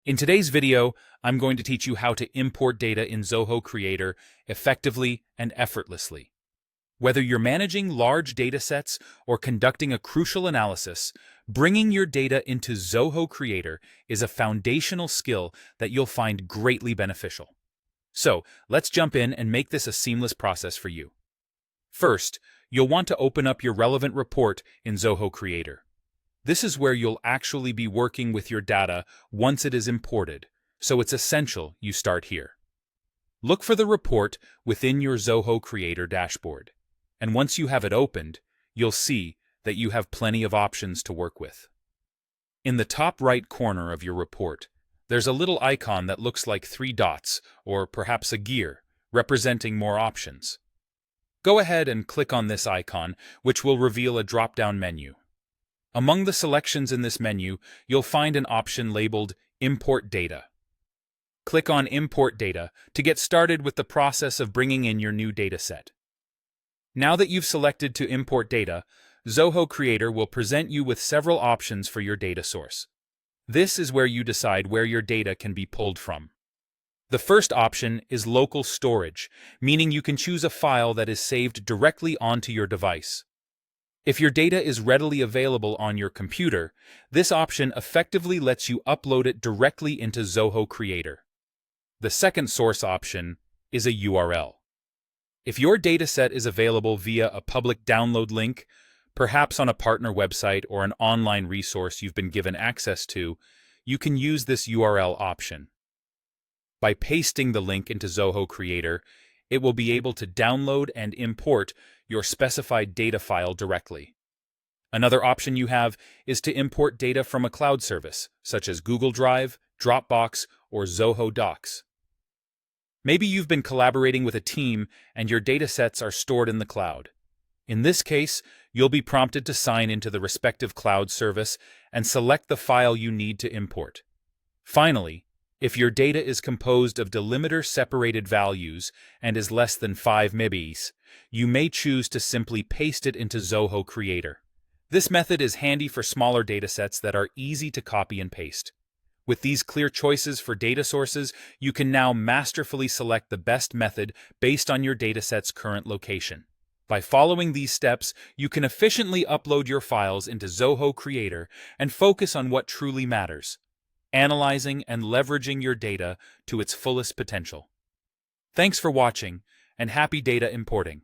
In today's video, I'm going to teach you how to import data in Zoho Creator effectively and effortlessly. Whether you're managing large datasets or conducting a crucial analysis, bringing your data into Zoho Creator is a foundational skill that you'll find greatly beneficial. So, let's jump in and make this a seamless process for you. First, you'll want to open up your relevant report in Zoho Creator. This is where you'll actually be working with your data once it is imported, so it's essential you start here. Look for the report within your Zoho Creator dashboard, and once you have it opened, you'll see that you have plenty of options to work with. In the top right corner of your report, there's a little icon that looks like 3 dots, or perhaps a gear, representing more options. Go ahead and click on this icon, which will reveal a drop-down menu. Among the selections in this menu, you'll find an option labeled Import Data. Click on Import Data to get started with the process of bringing in your new dataset. Now that you've selected to import data, Zoho Creator will present you with several options for your data source. This is where you decide where your data can be pulled from. The first option is local storage, meaning you can choose a file that is saved directly onto your device. If your data is readily available on your computer, this option effectively lets you upload it directly into Zoho Creator. The second source option is a URL. If your dataset is available via a public download link, perhaps on a partner website or an online resource you've been given access to, you can use this URL option. By pasting the link into Zoho Creator, it will be able to download and import your specified data file directly. Another option you have is to import data from a cloud service, such as Google Drive, Dropbox, or Zoho Docs. Maybe you've been collaborating with a team and your datasets are stored in the cloud. In this case, you'll be prompted to sign into the respective cloud service and select the file you need to import. Finally, if your data is composed of delimiter-separated values and is less than 5 MB, you may choose to simply paste it into Zoho Creator. This method is handy for smaller datasets that are easy to copy and paste. With these clear choices for data sources, you can now masterfully select the best method based on your dataset's current location. By following these steps, you can efficiently upload your files into Zoho Creator and focus on what truly matters: analyzing and leveraging your data to its fullest potential. Thanks for watching, and happy data importing.